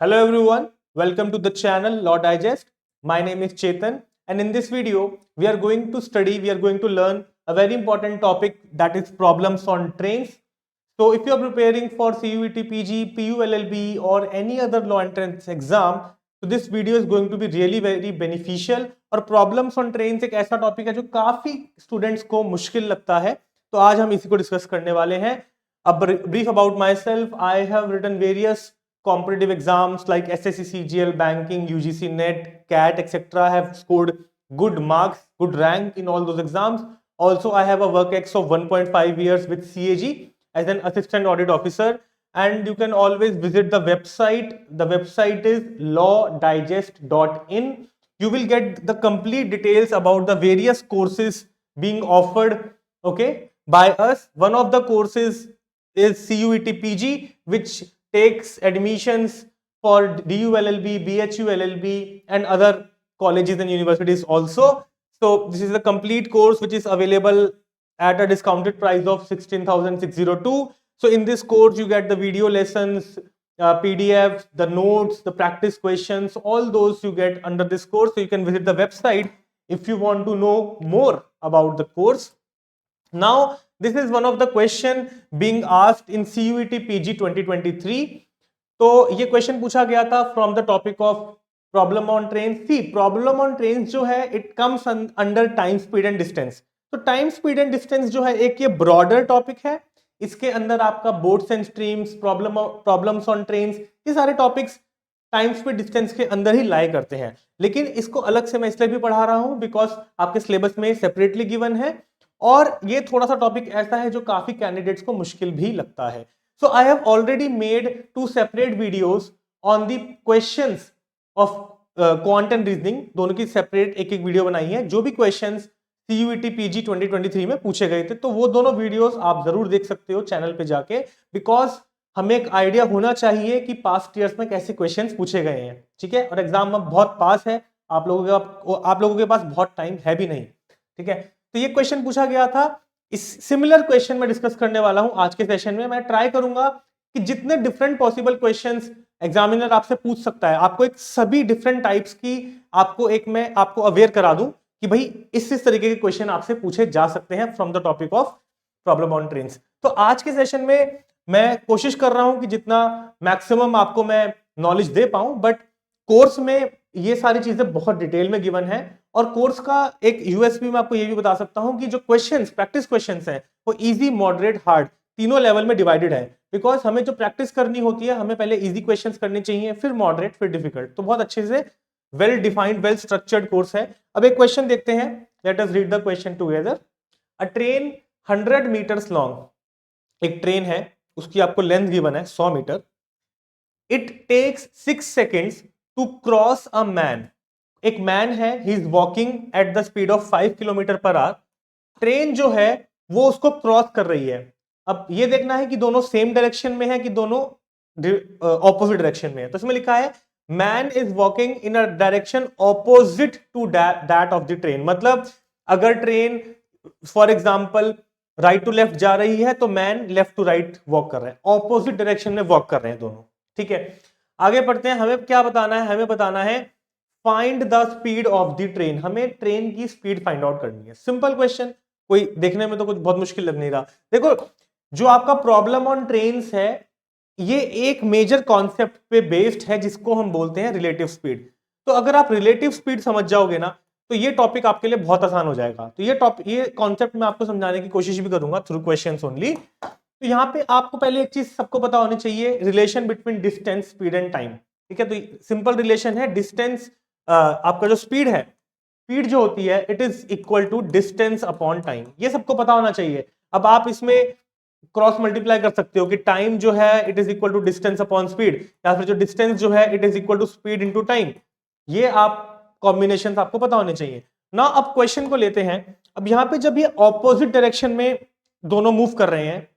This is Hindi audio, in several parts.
Hello everyone, welcome to the channel Law Digest. My name is Chetan and in this video we are going to learn a very important topic, that is problems on trains. So if you are preparing for CUET PG, PULLB or any other law entrance exam, so this video is going to be really very beneficial. और प्रॉब्लम्स ऑन ट्रेन एक ऐसा टॉपिक है जो काफी स्टूडेंट्स को मुश्किल लगता है, तो आज हम इसी को डिस्कस करने वाले हैं. A brief about myself. I have written various competitive exams like SSC, CGL, banking, UGC, NET, CAT, etc. I have scored good marks, good rank in all those exams. Also, I have a work ex of 1.5 years with CAG as an assistant audit officer. And you can always visit the website. The website is lawdigest.in. You will get the complete details about the various courses being offered, okay, by us. One of the courses is CUET PG, which takes admissions for DULLB, BHULLB and other colleges and universities also. So this is a complete course which is available at a discounted price of 16,602. So in this course you get the video lessons, PDFs, the notes, the practice questions, all those you get under this course. So you can visit the website if you want to know more about the course. Now this is one of the question being asked in CUET PG 2023. तो ये क्वेश्चन पूछा गया था from the topic of problem on train. See problem on train जो है it comes under time speed and distance. तो टाइम स्पीड एंड डिस्टेंस जो है एक ये ब्रॉडर टॉपिक है. इसके अंदर आपका boards and streams, problems on trains, ये सारे टॉपिक्स टाइम स्पीड डिस्टेंस के अंदर ही लाई करते हैं. लेकिन इसको अलग से मैं इसलिए भी पढ़ा रहा हूं बिकॉज आपके सिलेबस में सेपरेटली गिवन है और ये थोड़ा सा टॉपिक ऐसा है जो काफी कैंडिडेट्स को मुश्किल भी लगता है. So I have already made two separate videos on the questions of quant and reasoning. दोनों की सेपरेट एक एक वीडियो बनाई है. जो भी क्वेश्चंस CUET PG 2023 में पूछे गए थे तो वो दोनों वीडियोस आप जरूर देख सकते हो चैनल पे जाके, बिकॉज हमें एक आइडिया होना चाहिए कि पास्ट ईयर्स में कैसे क्वेश्चंस पूछे गए हैं. ठीक है, और एग्जाम में बहुत पास है, आप लोगों के पास बहुत टाइम है भी नहीं. ठीक है, तो ये क्वेश्चन पूछा गया था. इस सिमिलर क्वेश्चन में डिस्कस करने वाला हूं आज के सेशन में. मैं ट्राई करूंगा कि जितने डिफरेंट पॉसिबल क्वेश्चंस एग्जामिनर आपसे पूछ सकता है, आपको एक सभी डिफरेंट टाइप्स की मैं आपको अवेयर करा दूं कि भाई इस तरीके के क्वेश्चन आपसे पूछे जा सकते हैं from the topic of problem on trains. तो आज के सेशन में मैं कोशिश कर रहा हूं कि जितना मैक्सिमम आपको मैं नॉलेज दे पाऊं, बट कोर्स में ये सारी चीजें बहुत डिटेल में गिवन है. और कोर्स का एक यूएसपी मैं आपको ये भी बता सकता हूं कि जो क्वेश्चंस, प्रैक्टिस क्वेश्चंस हैं, वो इजी, मॉडरेट, हार्ड तीनों लेवल में डिवाइडेड है. बिकॉज हमें जो प्रैक्टिस करनी होती है, हमें पहले इजी क्वेश्चंस करने चाहिए, फिर मॉडरेट, फिर डिफिकल्ट. तो बहुत अच्छे से well defined, well structured course है. अब एक क्वेश्चन देखते हैं. Let us read the question together. A train 100 metres long, एक ट्रेन है, उसकी आपको लेंथ गिवन है 100 metre. It takes 6 seconds to cross a man. एक मैन है, he is walking at the speed of 5 kilometre per hour. Train जो है वो उसको क्रॉस कर रही है. अब ये देखना है कि दोनों सेम डायरेक्शन में है कि दोनों ऑपोजिट डायरेक्शन में है. तो इसमें लिखा है man is walking in a direction opposite to that of the train. मतलब अगर train for example right to left जा रही है तो man left to right walk कर रहे हैं, ऑपोजिट डायरेक्शन में वॉक कर रहे हैं दोनों. ठीक है, आगे पढ़ते हैं. हमें क्या बताना है? हमें बताना है find the speed of the train. हमें ट्रेन की स्पीड फाइंड आउट करनी है. सिंपल क्वेश्चन, कोई देखने में तो कुछ बहुत मुश्किल लग नहीं रहा. देखो, जो आपका प्रॉब्लम ऑन ट्रेन्स है ये एक मेजर कॉन्सेप्ट पे बेस्ड है जिसको हम बोलते हैं रिलेटिव स्पीड. तो अगर आप रिलेटिव स्पीड समझ जाओगे ना तो ये टॉपिक आपके लिए बहुत आसान हो जाएगा. तो ये कॉन्सेप्ट मैं आपको समझाने की कोशिश भी करूंगा थ्रू क्वेश्चंस ओनली. तो यहाँ पे आपको पहले एक चीज सबको पता होनी चाहिए, relation between distance, speed and time. ठीक है, तो सिंपल रिलेशन है. डिस्टेंस, आपका जो स्पीड है, स्पीड जो होती है it is equal to distance upon time. ये सबको पता होना चाहिए. अब आप इसमें क्रॉस मल्टीप्लाई कर सकते हो कि टाइम जो है it is equal to distance upon speed, या फिर जो डिस्टेंस जो है it is equal to speed into time. ये आप कॉम्बिनेशन आपको पता होने चाहिए ना. अब क्वेश्चन को लेते हैं. अब यहाँ पे जब ये ऑपोजिट डायरेक्शन में दोनों मूव कर रहे हैं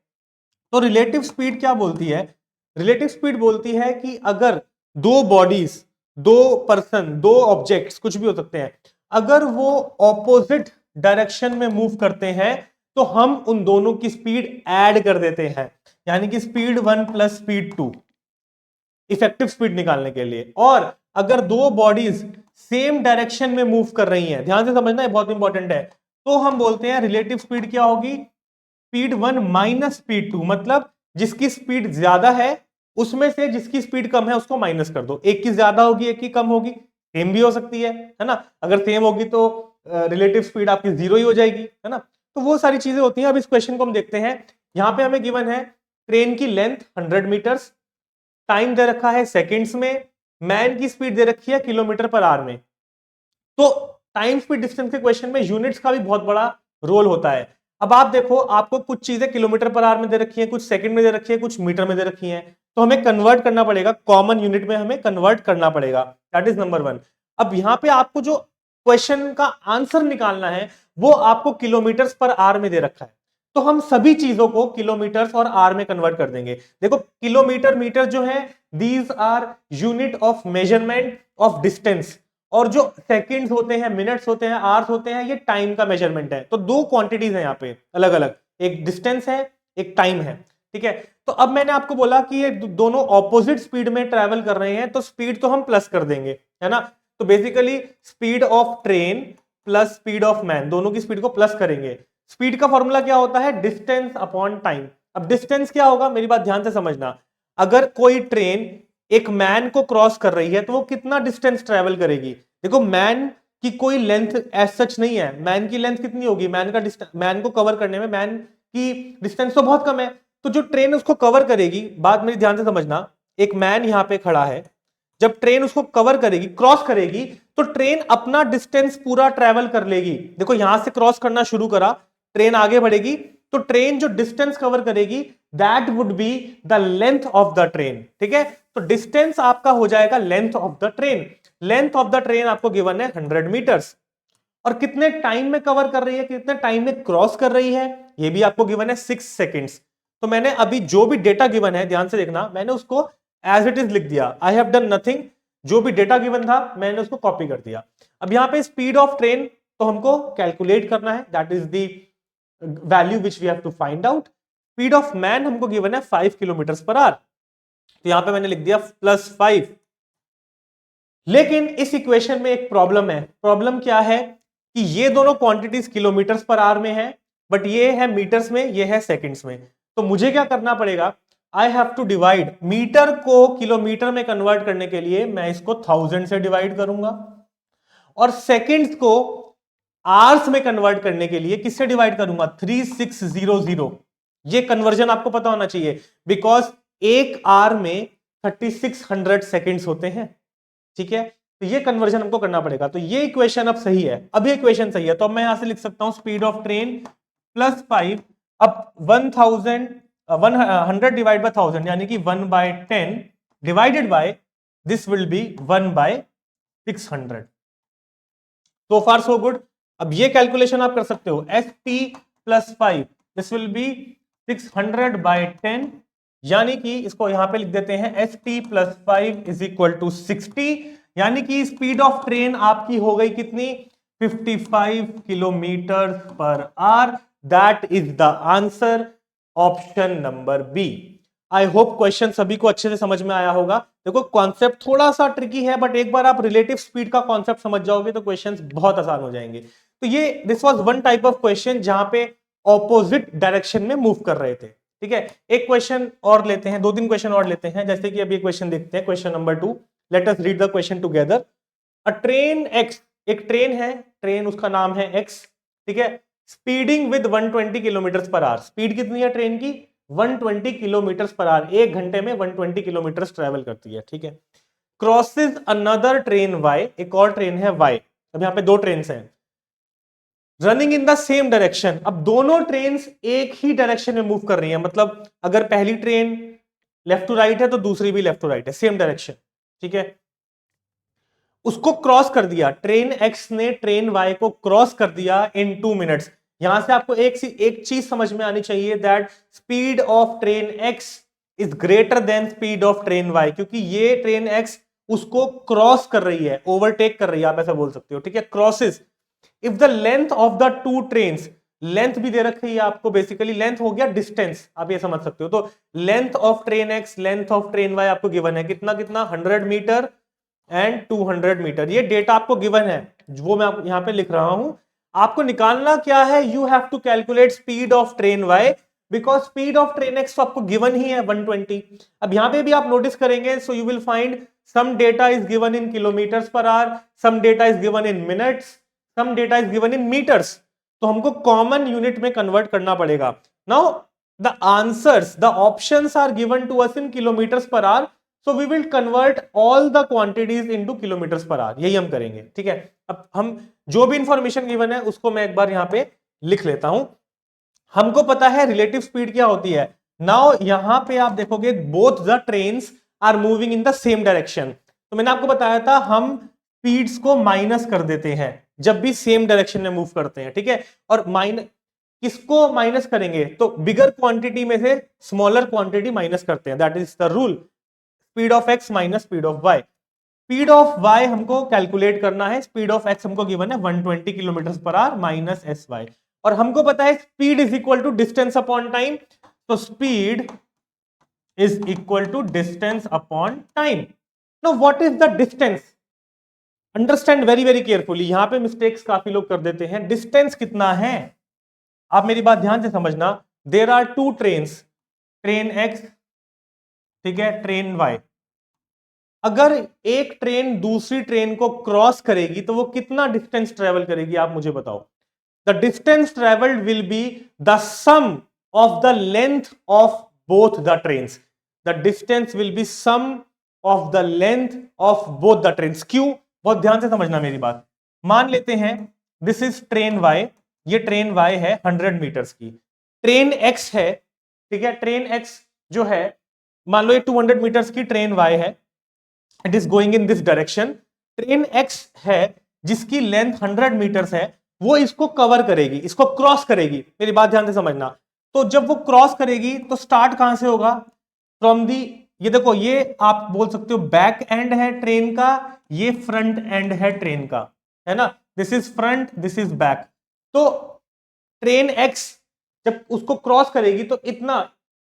तो रिलेटिव स्पीड क्या बोलती है? रिलेटिव स्पीड बोलती है कि अगर दो बॉडीज, दो पर्सन, दो ऑब्जेक्ट्स, कुछ भी हो सकते हैं, अगर वो ऑपोजिट डायरेक्शन में मूव करते हैं तो हम उन दोनों की स्पीड ऐड कर देते हैं. यानी कि speed 1 plus speed 2. Effective speed निकालने के लिए। और अगर दो बॉडीज सेम डायरेक्शन में मूव कर रही हैं, ध्यान से समझना है, बहुत इंपॉर्टेंट है, तो हम बोलते हैं रिलेटिव स्पीड क्या होगी, स्पीड 1 माइनस स्पीड 2, मतलब जिसकी स्पीड ज्यादा है उसमें से जिसकी स्पीड कम है उसको माइनस कर दो। एक की ज्यादा होगी एक की कम होगी, सेम भी हो सकती है ना। अगर सेम होगी तो रिलेटिव स्पीड आपकी जीरो ही हो जाएगी, है ना। तो वो सारी चीजें होती हैं। अब इस क्वेश्चन को हम देखते हैं। यहां पे हमें गिवन है ट्रेन की लेंथ 100 मीटर्स, टाइम दे रखा है सेकंड्स में, मैन की स्पीड दे रखी है किलोमीटर पर आवर में। तो टाइम स्पीड डिस्टेंस के क्वेश्चन में यूनिट्स का भी बहुत बड़ा रोल होता है। अब आप देखो, आपको कुछ चीजें किलोमीटर पर आवर में दे रखी है, कुछ सेकंड में दे रखी है, कुछ मीटर में दे रखी है, तो हमें कन्वर्ट करना पड़ेगा, कॉमन यूनिट में हमें कन्वर्ट करना पड़ेगा। That is number 1। अब यहां पे आपको जो क्वेश्चन का आंसर निकालना है वो आपको किलोमीटर पर आवर में दे रखा है, तो हम सभी चीजों को किलोमीटर और आर में कन्वर्ट कर देंगे। देखो किलोमीटर मीटर जो है, these are unit of measurement of distance, और जो सेकंड्स होते हैं, मिनट्स होते हैं, आवर्स होते हैं, ये टाइम का मेजरमेंट है। तो दो क्वांटिटीज हैं यहाँ पे अलग अलग, एक डिस्टेंस है एक टाइम है, ठीक है। तो अब मैंने आपको बोला कि ये दोनों ऑपोजिट स्पीड में ट्रेवल कर रहे हैं, तो स्पीड तो हम प्लस कर देंगे, है ना। तो basically speed of train plus speed of man, दोनों की स्पीड को प्लस करेंगे। स्पीड का फॉर्मूला क्या होता है, डिस्टेंस अपॉन टाइम। अब डिस्टेंस क्या होगा, मेरी बात ध्यान से समझना, अगर कोई ट्रेन एक मैन को क्रॉस कर रही है तो वो कितना डिस्टेंस ट्रेवल करेगी। देखो मैन की कोई लेंथ एज सच नहीं है, मैन की लेंथ कितनी होगी, मैन को कवर करने में मैन की डिस्टेंस तो बहुत कम है, तो जो ट्रेन उसको कवर करेगी, बात मेरी ध्यान से समझना, एक मैन यहां पे खड़ा है, जब ट्रेन उसको कवर करेगी, क्रॉस करेगी, तो ट्रेन अपना डिस्टेंस पूरा ट्रेवल कर लेगी। देखो यहां से क्रॉस करना शुरू करा, ट्रेन आगे बढ़ेगी, तो ट्रेन जो डिस्टेंस कवर करेगी that would be the length of the train, ठीक है। तो डिस्टेंस आपका हो जाएगा length of the train. Length of the train आपको गिवन है 100 मीटर्स, और कितने टाइम में कवर कर रही है, कितने टाइम में क्रॉस कर रही है, ये भी आपको गिवन है 6 सेकेंड्स। तो मैंने अभी जो भी डेटा गिवन है, ध्यान से देखना, मैंने उसको एज इट इज लिख दिया, आई हैव डन नथिंग, जो भी डेटा गिवन था मैंने उसको कॉपी कर दिया। अब यहां पे स्पीड ऑफ ट्रेन तो हमको कैलकुलेट करना है, that is the value which we have to find out. Speed of man हमको गिवन है 5 किलोमीटर पर आवर, तो यहां पे मैंने लिख दिया +5। लेकिन इस इक्वेशन में एक प्रॉब्लम है। प्रॉब्लम क्या है कि ये दोनों क्वांटिटीज किलोमीटर पर आवर में है, बट ये है मीटर्स में, ये है सेकंड्स में। तो मुझे क्या करना पड़ेगा, I have to divide, metre को किलोमीटर में कन्वर्ट करने के लिए मैं इसको 1000 से डिवाइड करूंगा, और सेकंड्स को आवर्स में कन्वर्ट करने के लिए किससे डिवाइड करूंगा, 3600। ये कन्वर्जन आपको पता होना चाहिए, बिकॉज एक आवर में 3600 सेकंड्स होते हैं, ठीक है। तो ये कन्वर्जन हमको करना पड़ेगा। तो ये इक्वेशन अब सही है, अब ये इक्वेशन सही है, तो अब मैं यहां से लिख सकता हूं स्पीड ऑफ ट्रेन +5, अब 100 डिवाइड बाय 1000 यानी कि 1/10 divided by this will B 1/600। So far so good. अब ये कैलकुलेशन आप कर सकते हो, st +5 दिस विल बी 600/10, यानी कि इसको यहां पे लिख देते हैं st +5 इज इक्वल टू 60, यानी कि स्पीड ऑफ ट्रेन आपकी हो गई कितनी, 55 kilometre per hour. That is the answer, option number B. I hope question सभी को अच्छे से समझ में आया होगा। देखो कॉन्सेप्ट थोड़ा सा ट्रिकी है, बट एक बार आप रिलेटिव स्पीड का कॉन्सेप्ट समझ जाओगे तो क्वेश्चंस बहुत आसान हो जाएंगे। तो ये this was one type of question जहां पे ऑपोजिट डायरेक्शन में मूव कर रहे थे, ठीक है। एक क्वेश्चन और लेते हैं, 2-3 क्वेश्चन और लेते हैं, जैसे कि अभी क्वेश्चन देखते हैं, question number 2। Late us read the question together. A train x, एक ट्रेन है, ट्रेन उसका नाम है एक्स, ठीक है, speeding with 120 kilometre per our. Speed कितनी है ट्रेन की, 120 किलोमीटर पर आवर, एक घंटे में 120 किलोमीटर ट्रेवल करती है, ठीक है। क्रॉसेज अनदर ट्रेन वाई, एक और ट्रेन है वाई। अब यहां पे दो ट्रेन हैं running in the same direction. अब दोनों ट्रेन एक ही डायरेक्शन में मूव कर रही है, मतलब अगर पहली ट्रेन लेफ्ट टू राइट है तो दूसरी भी लेफ्ट टू राइट है, सेम डायरेक्शन, ठीक है। उसको क्रॉस कर दिया, ट्रेन एक्स ने ट्रेन वाई को क्रॉस कर दिया इन 2 मिनट्स। यहां से आपको एक चीज समझ में आनी चाहिए, that speed of train X is greater than speed of train Y, क्योंकि ये ट्रेन एक्स उसको क्रॉस कर रही है, ओवरटेक कर रही है, आप ऐसा बोल सकते हो, ठीक है। Crosses, if the length of the two trains, length भी दे रखी है आपको, बेसिकली लेंथ हो गया डिस्टेंस, आप ये समझ सकते हो। तो length of train X, length of train Y आपको गिवन है, कितना कितना 100 मीटर एंड 200 मीटर, ये डेटा आपको गिवन है, वो मैं यहाँ पे लिख रहा हूं। आपको निकालना क्या है, you have to calculate speed of train Y, because speed of train X तो आपको गिवन ही है 120। अब यहाँ पे भी आप नोटिस करेंगे, so you will find some data is given in kilometres per hour, some data is given in minutes, some data is given in metres. तो हमको कॉमन यूनिट में कन्वर्ट करना पड़ेगा। Now the answers, the options are given to us in kilometres per hour, so we will convert all the quantities into kilometres per hour, यही हम करेंगे, ठीक है। अब हम जो भी इंफॉर्मेशन गिवन है उसको मैं एक बार यहां पे लिख लेता हूं। हमको पता है रिलेटिव स्पीड क्या होती है। नाउ यहां पे आप देखोगे both the trains are moving in the same direction. तो मैंने आपको बताया था हम स्पीड्स को माइनस कर देते हैं जब भी सेम डायरेक्शन में मूव करते हैं, ठीक है। और किसको माइनस करेंगे, तो बिगर क्वांटिटी में से स्मॉलर क्वांटिटी माइनस करते हैं, that is the rule. Speed of X minus speed of Y. Speed of Y हमको कैलकुलेट करना है, स्पीड ऑफ एक्स हमको गिवन है 120 kilometre per our minus S Y, और हमको पता है speed is equal to distance upon time. तो speed is equal to distance upon time. Now what is the distance, understand very very carefully, यहां पे मिस्टेक्स काफी लोग कर देते हैं। डिस्टेंस कितना है, आप मेरी बात ध्यान से समझना। There are two trains, train X, ठीक है, ट्रेन वाई। अगर एक ट्रेन दूसरी ट्रेन को क्रॉस करेगी तो वो कितना डिस्टेंस ट्रेवल करेगी, आप मुझे बताओ। The distance travelled will be the sum of the length of both the trains. The distance will be sum of the length of both the trains. क्यों, बहुत ध्यान से समझना मेरी बात। मान लेते हैं दिस इज ट्रेन वाई, ये ट्रेन वाई है 100 मीटर्स की, ट्रेन एक्स है, ठीक है, ट्रेन एक्स जो है मान लो ये 200 मीटर्स की ट्रेन वाई है, it is going in this direction. Train x है जिसकी लेंथ 100 मीटर्स है, वो इसको कवर करेगी, इसको क्रॉस करेगी, मेरी बात ध्यान से समझना। तो जब वो क्रॉस करेगी तो स्टार्ट कहां से होगा, फ्रॉम दी, ये देखो ये आप बोल सकते हो बैक एंड है ट्रेन का, ये फ्रंट एंड है ट्रेन का, है ना, this is front this is back. तो ट्रेन एक्स जब उसको क्रॉस करेगी तो इतना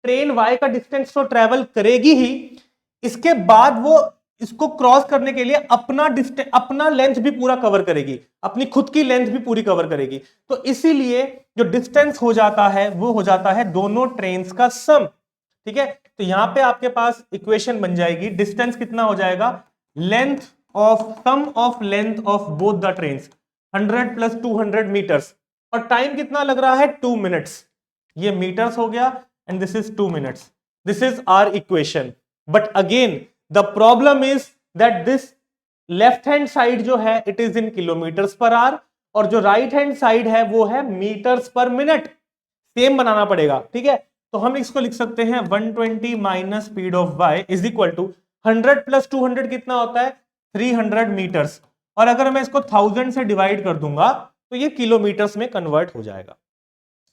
ट्रेन वाई का डिस्टेंस तो ट्रेवल करेगी ही, इसके बाद वो इसको क्रॉस करने के लिए अपना लेंथ भी पूरा कवर करेगी, अपनी खुद की लेंथ भी पूरी कवर करेगी। तो इसीलिए जो डिस्टेंस हो जाता है वो हो जाता है दोनों ट्रेन्स का सम, ठीक है। तो यहां पे आपके पास इक्वेशन बन जाएगी, डिस्टेंस कितना हो जाएगा, length of sum of length of both the trains 100 plus 200 metres, और टाइम कितना लग रहा है 2 मिनट्स, ये मीटर्स हो गया and this is 2 minutes. This is our equation. But again the problem is that this left hand side जो है it is in kilometres per hour, और जो राइट हैंड साइड है वो है मीटर्स पर मिनट, सेम बनाना पड़ेगा, ठीक है। तो हम इसको लिख सकते हैं 120 minus speed of Y is equal to 100 plus 200 कितना होता है 300 मीटर्स, और अगर मैं इसको 1000 से डिवाइड कर दूंगा तो ये किलोमीटर्स में कन्वर्ट हो जाएगा।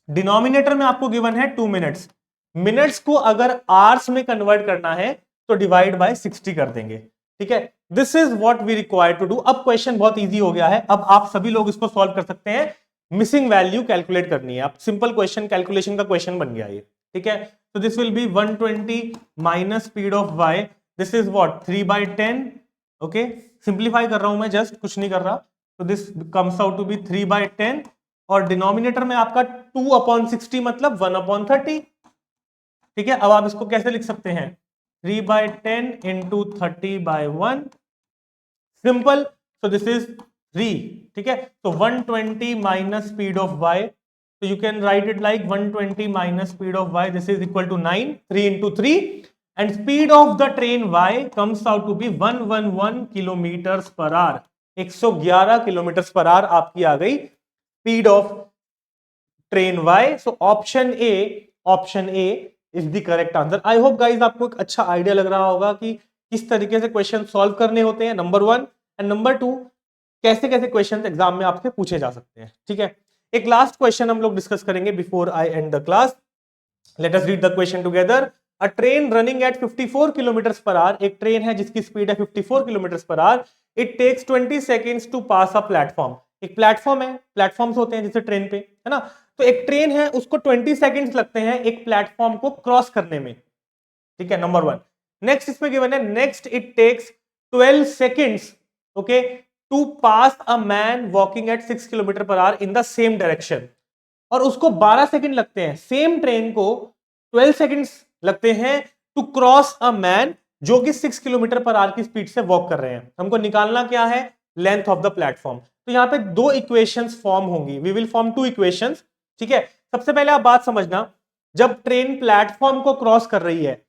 डिनोमिनेटर में आपको गिवन है 2 मिनट्स, मिनट्स को अगर आवर्स में कन्वर्ट करना है तो डिवाइड बाय 60 कर देंगे, ठीक है। This is what we require to do. अब क्वेश्चन बहुत इजी हो गया है, अब आप सभी लोग इसको सॉल्व कर सकते हैं। मिसिंग वैल्यू कैलकुलेट करनी है, आप सिंपल क्वेश्चन, कैलकुलेशन का क्वेश्चन बन गया ये, ठीक है। तो this will be 120 minus speed of Y, this is what 3/10, okay, simplify कर रहा हूं मैं, जस्ट कुछ नहीं कर रहा। तो this comes out to be 3/10, और डिनोमिनेटर में आपका 2/60 मतलब 1/30, ठीक है। अब आप इसको कैसे लिख सकते हैं 3/10 into 30/1, simple. So this is 3, ठीक है। तो 120 minus speed of Y, so you can write it like 120 minus speed of y, this is equal to 9, 3 into 3, and speed of the train y comes out to be 111 kilometers per hour, 111 kilometre per our आपकी आ गई speed of train y। So option A is the correct answer. I hope guys आपको एक अच्छा आइडिया लग रहा होगा कि किस तरीके से क्वेश्चन सॉल्व करने होते हैं, नंबर 1, एंड नंबर 2 कैसे कैसे क्वेश्चन एग्जाम में आपसे पूछे जा सकते हैं, ठीक है। एक लास्ट क्वेश्चन हम लोग डिस्कस करेंगे before I end the class. Let us read the question together. A train running at 54 kilometre per hour, एक ट्रेन है जिसकी स्पीड है 54 kilometre per hour, it takes 20 seconds to pass a platform. एक प्लेटफॉर्म है, प्लेटफॉर्म्स होते हैं जैसे ट्रेन पे, है ना। तो एक ट्रेन है उसको 20 सेकेंड्स लगते हैं एक प्लेटफॉर्म को क्रॉस करने में, ठीक है, नंबर वन। नेक्स्ट इसमें गिवन है, next it takes 12 seconds okay to pass a man walking at 6 kilometre per hour in the same direction, और उसको 12 सेकंड लगते हैं, सेम ट्रेन को 12 सेकंड्स लगते हैं टू क्रॉस अ मैन जो कि 6 किलोमीटर पर आवर की स्पीड से वॉक कर रहे हैं। हमको निकालना क्या है, लेंथ ऑफ द प्लेटफॉर्म। तो यहां पे दो इक्वेशंस फॉर्म होंगी, we will form two equations, ठीक है। सबसे पहले आप बात समझना, जब ट्रेन प्लेटफॉर्म को क्रॉस कर रही है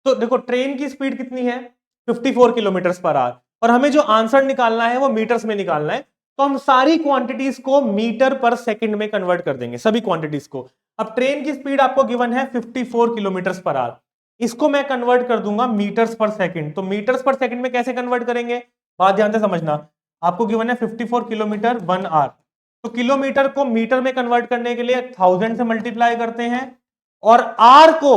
तो देखो ट्रेन की स्पीड कितनी है, 54 किलोमीटर पर आवर, और हमें जो आंसर निकालना है वो मीटर्स में निकालना है। तो हम सारी क्वांटिटीज को मीटर पर सेकंड में कन्वर्ट कर देंगे, सभी क्वांटिटीज को। अब ट्रेन की स्पीड आपको गिवन है 54 किलोमीटर पर आवर, इसको मैं कन्वर्ट कर दूंगा मीटर्स पर सेकंड। तो मीटर्स पर सेकंड में कैसे कन्वर्ट करेंगे, बात ध्यान से समझना। आपको गिवन है 54 किलोमीटर 1 आवर, तो किलोमीटर को मीटर में कन्वर्ट करने के लिए 1000 से मल्टीप्लाई करते हैं, और आर को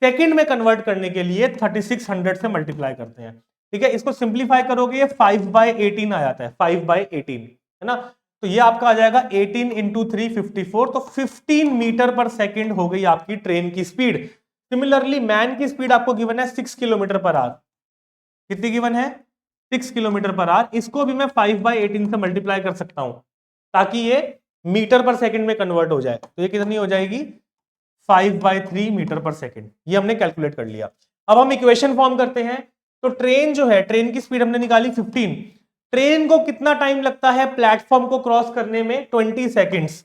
सेकंड में कन्वर्ट करने के लिए 3600 से मल्टीप्लाई करते हैं, ठीक है। इसको सिंप्लीफाई करोगे ये 5/18 आ जाता है, 5/18, है ना। तो ये आपका आ जाएगा 18 इंटू 3 54, तो 15 मीटर पर सेकंड हो गई आपकी ट्रेन की स्पीड। सिमिलरली मैन की स्पीड आपको गिवन है 6 किलोमीटर पर आवर, कितनी गिवन है, 6 किलोमीटर पर आवर। इसको भी मैं 5/18 से मल्टीप्लाई कर सकता हूं ताकि ये मीटर पर सेकंड में कन्वर्ट हो जाए। तो ये कितनी हो जाएगी, 5/3 मीटर पर सेकंड। ये हमने कैलकुलेट कर लिया। अब हम इक्वेशन फॉर्म करते हैं। तो ट्रेन जो है, ट्रेन की स्पीड हमने निकाली 15, ट्रेन को कितना टाइम लगता है प्लेटफॉर्म को क्रॉस करने में, 20 सेकेंड्स।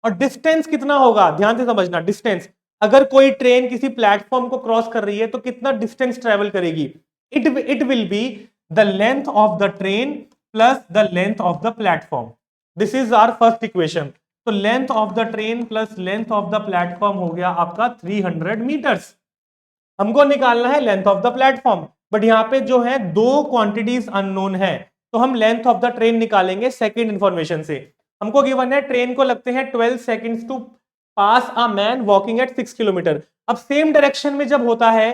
और डिस्टेंस कितना होगा, ध्यान से समझना, डिस्टेंस अगर कोई ट्रेन किसी प्लेटफॉर्म को क्रॉस कर रही है तो कितना डिस्टेंस ट्रेवल करेगी, it will be the length of the train plus the length of the platform. This is our first equation. तो length of the train plus length of the platform हो गया आपका 300 मीटर्स। हमको निकालना है length of the platform, but यहां पे जो है दो क्वांटिटीज अननोन है, तो हम लेंथ ऑफ द ट्रेन निकालेंगे सेकंड इंफॉर्मेशन से। हमको गिवन है ट्रेन को लगते हैं 12 seconds to pass a man walking at 6 kilometre. अब सेम डायरेक्शन में जब होता है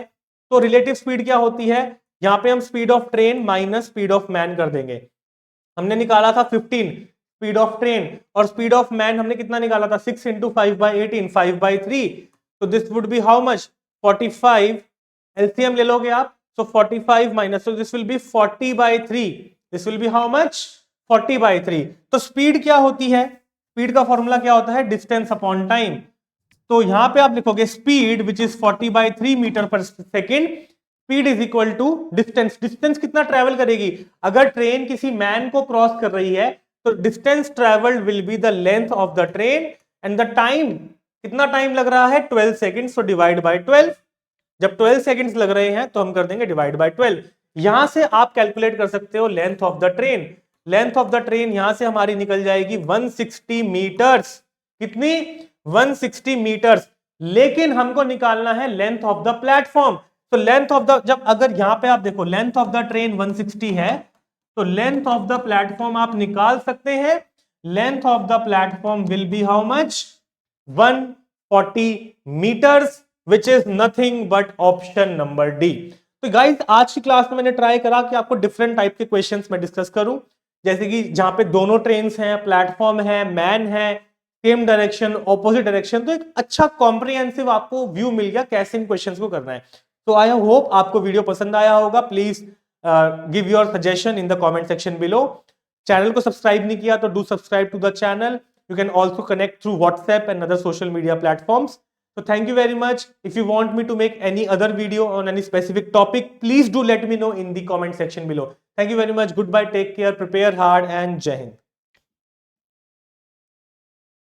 तो रिलेटिव स्पीड क्या होती है, यहां पे हम speed of train minus speed of man कर देंगे। हमने निकाला था 15 स्पीड ऑफ ट्रेन, और स्पीड ऑफ मैन हमने कितना निकाला था, 6 इंटू 5/18, 5/3। तो this would be how much, 45। LCM ले लोगे आप, so 45 minus, so this will be 40/3, this will be how much, 40/3। तो स्पीड क्या होती है, स्पीड का फॉर्मूला क्या होता है, डिस्टेंस अपॉन टाइम। तो यहां पे आप लिखोगे speed which is 40/3 metre per second, speed is equal to distance. Distance कितना ट्रेवल करेगी, अगर ट्रेन किसी मैन को क्रॉस कर रही है तो distance travelled will be the length of the train, and the time, कितना टाइम लग रहा है, 12 सेकेंड, सो डिवाइड बाय 12। जब 12 सेकंड्स लग रहे हैं तो हम कर देंगे डिवाइड बाय 12। यहां से आप कैलकुलेट कर सकते हो length of the train. Length of the train यहां से हमारी निकल जाएगी 160 मीटर्स। कितनी, 160 मीटर्स। लेकिन हमको निकालना है लेंथ ऑफ द प्लेटफॉर्म। तो लेंथ ऑफ द, जब अगर यहां पे आप देखो लेंथ ऑफ द ट्रेन 160 है, तो लेंथ ऑफ द प्लेटफॉर्म आप निकाल सकते हैं। Length of the platform will be how much, 140 metres, which is nothing but option number D. तो गाइस आज की क्लास में मैंने ट्राई करा कि आपको डिफरेंट टाइप के क्वेश्चंस में डिस्कस करूं, जैसे कि जहां पे दोनों ट्रेन्स हैं, प्लेटफॉर्म है, मैन है, सेम डायरेक्शन ऑपोजिट डायरेक्शन, तो एक अच्छा कॉम्प्रिहेंसिव आपको व्यू मिल गया कैसे इन क्वेश्चंस को करना है। तो आई होप आपको वीडियो पसंद आया होगा। Please give your suggestion in the comment section below. Channel को सब्सक्राइब नहीं किया तो do subscribe to the channel. You can also connect through WhatsApp and other social media platforms. So thank you very much. If you want me to make any other video on any specific topic, please do let me know in the comment section below. Thank you very much. Goodbye. Take care. Prepare hard and Jai Hind.